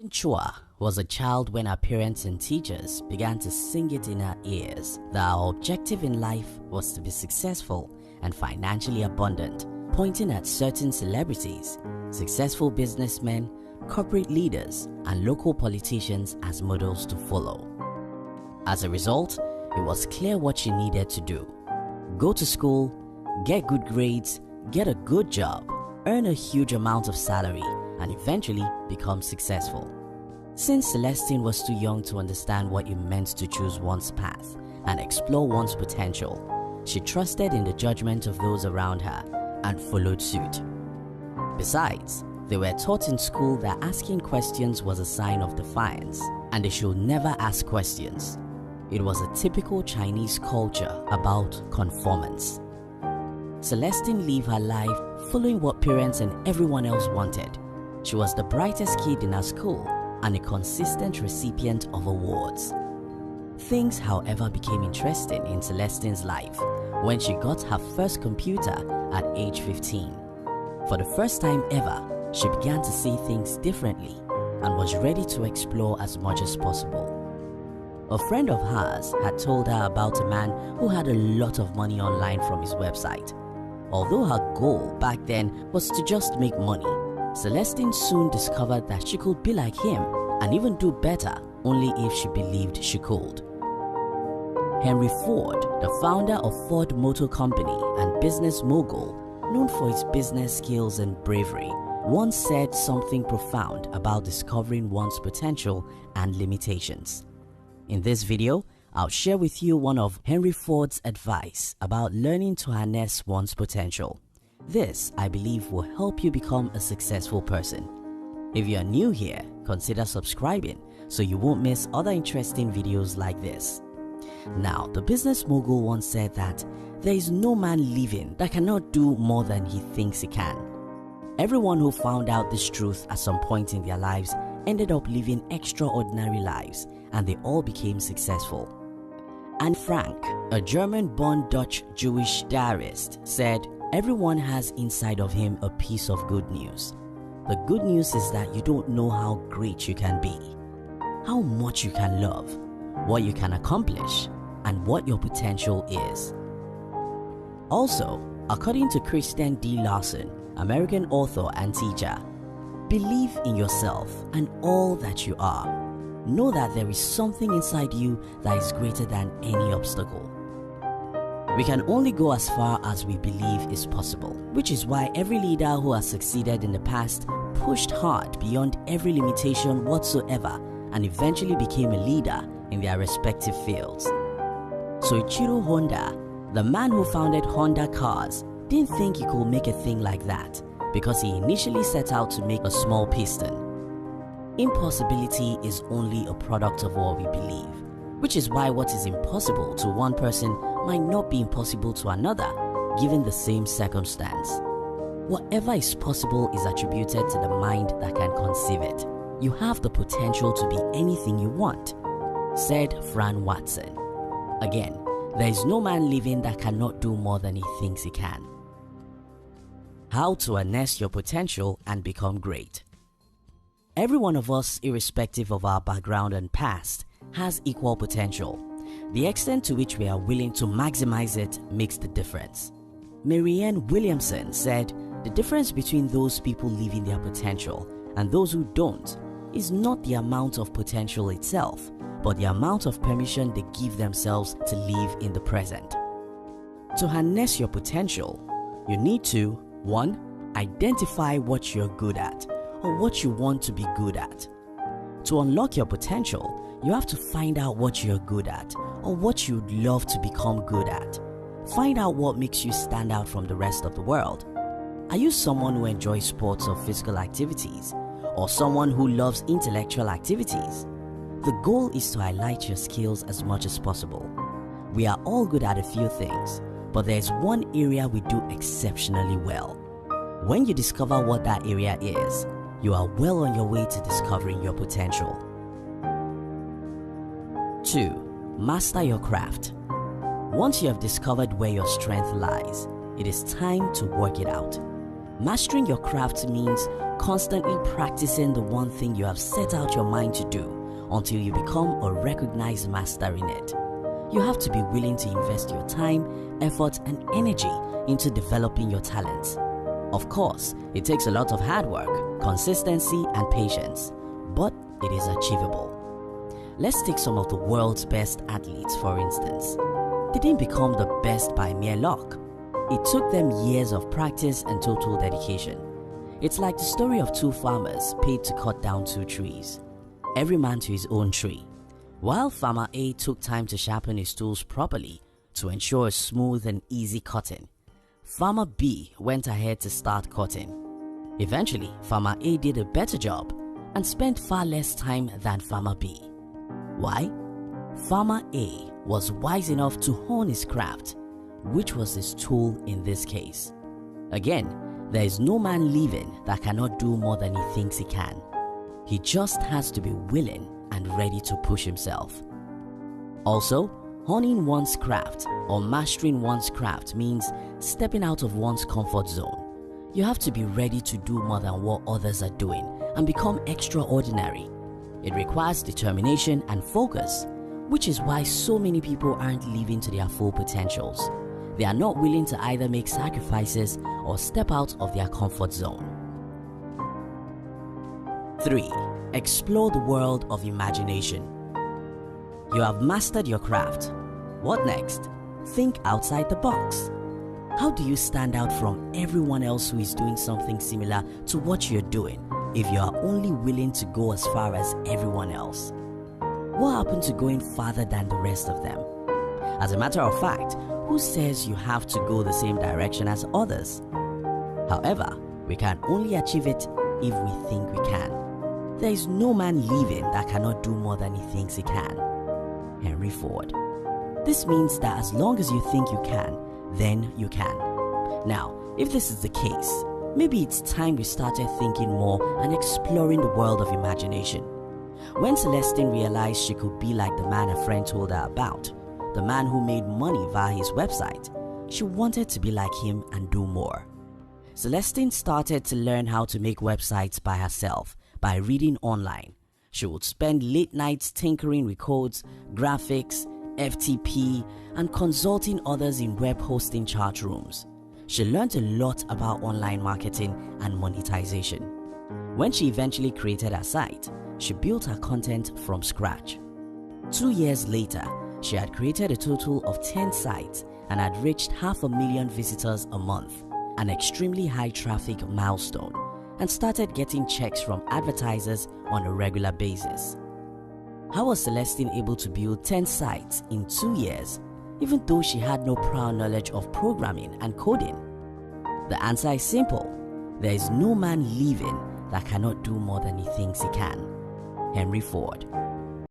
Chua was a child when her parents and teachers began to sing it in her ears that our objective in life was to be successful and financially abundant, pointing at certain celebrities, successful businessmen, corporate leaders, and local politicians as models to follow. As a result, it was clear what she needed to do: go to school, get good grades, get a good job, earn a huge amount of salary, and eventually become successful. Since Celestine was too young to understand what it meant to choose one's path and explore one's potential, she trusted in the judgment of those around her and followed suit. Besides, they were taught in school that asking questions was a sign of defiance and they should never ask questions. It was a typical Chinese culture about conformance. Celestine lived her life following what parents and everyone else wanted. She was the brightest kid in her school and a consistent recipient of awards. Things, however, became interesting in Celestine's life when she got her first computer at age 15. For the first time ever, she began to see things differently and was ready to explore as much as possible. A friend of hers had told her about a man who had a lot of money online from his website. Although her goal back then was to just make money, Celestine soon discovered that she could be like him and even do better only if she believed she could. Henry Ford, the founder of Ford Motor Company and business mogul, known for his business skills and bravery, once said something profound about discovering one's potential and limitations. In this video, I'll share with you one of Henry Ford's advice about learning to harness one's potential. This, I believe, will help you become a successful person. If you are new here, consider subscribing so you won't miss other interesting videos like this. Now, the business mogul once said that there is no man living that cannot do more than he thinks he can. Everyone who found out this truth at some point in their lives ended up living extraordinary lives, and they all became successful. Anne Frank, a German-born Dutch-Jewish diarist, said, "Everyone has inside of him a piece of good news. The good news is that you don't know how great you can be, how much you can love, what you can accomplish, and what your potential is." Also, according to Kristen D. Larson, American author and teacher, believe in yourself and all that you are. Know that there is something inside you that is greater than any obstacle. We can only go as far as we believe is possible, which is why every leader who has succeeded in the past pushed hard beyond every limitation whatsoever and eventually became a leader in their respective fields. Soichiro Honda, the man who founded Honda Cars, didn't think he could make a thing like that because he initially set out to make a small piston. Impossibility is only a product of what we believe, which is why what is impossible to one person might not be impossible to another, given the same circumstance. Whatever is possible is attributed to the mind that can conceive it. You have the potential to be anything you want, said Fran Watson. Again, there is no man living that cannot do more than he thinks he can. How to harness your potential and become great. Every one of us, irrespective of our background and past, has equal potential. The extent to which we are willing to maximize it makes the difference. Marianne Williamson said, "The difference between those people living their potential and those who don't is not the amount of potential itself, but the amount of permission they give themselves to live in the present." To harness your potential, you need to 1. Identify what you're good at or what you want to be good at. To unlock your potential, you have to find out what you're good at or what you'd love to become good at. Find out what makes you stand out from the rest of the world. Are you someone who enjoys sports or physical activities, or someone who loves intellectual activities? The goal is to highlight your skills as much as possible. We are all good at a few things, but there's one area we do exceptionally well. When you discover what that area is, you are well on your way to discovering your potential. 2. Master your craft. Once you have discovered where your strength lies, it is time to work it out. Mastering your craft means constantly practicing the one thing you have set out your mind to do until you become a recognized master in it. You have to be willing to invest your time, effort, and energy into developing your talents. Of course, it takes a lot of hard work, consistency, and patience, but it is achievable. Let's take some of the world's best athletes, for instance. They didn't become the best by mere luck. It took them years of practice and total dedication. It's like the story of two farmers paid to cut down two trees, every man to his own tree. While Farmer A took time to sharpen his tools properly to ensure a smooth and easy cutting, Farmer B went ahead to start cutting. Eventually, Farmer A did a better job and spent far less time than Farmer B. Why? Farmer A was wise enough to hone his craft, which was his tool in this case. Again, there is no man living that cannot do more than he thinks he can. He just has to be willing and ready to push himself. Also, honing one's craft or mastering one's craft means stepping out of one's comfort zone. You have to be ready to do more than what others are doing and become extraordinary. It requires determination and focus, which is why so many people aren't living to their full potentials. They are not willing to either make sacrifices or step out of their comfort zone. 3. Explore the world of imagination. You have mastered your craft. What next? Think outside the box. How do you stand out from everyone else who is doing something similar to what you're doing if you are only willing to go as far as everyone else? What happened to going farther than the rest of them? As a matter of fact, who says you have to go the same direction as others? However, we can only achieve it if we think we can. There is no man living that cannot do more than he thinks he can. Henry Ford. This means that as long as you think you can, then you can. Now, if this is the case, maybe it's time we started thinking more and exploring the world of imagination. When Celestine realized she could be like the man a friend told her about, the man who made money via his website, she wanted to be like him and do more. Celestine started to learn how to make websites by herself by reading online. She would spend late nights tinkering with codes, graphics, FTP, and consulting others in web hosting chat rooms. She learned a lot about online marketing and monetization. When she eventually created her site, she built her content from scratch. 2 years later, she had created a total of 10 sites and had reached 500,000 visitors a month, an extremely high traffic milestone, and started getting checks from advertisers on a regular basis. How was Celestine able to build 10 sites in 2 years, even though she had no prior knowledge of programming and coding? The answer is simple. There is no man living that cannot do more than he thinks he can. Henry Ford.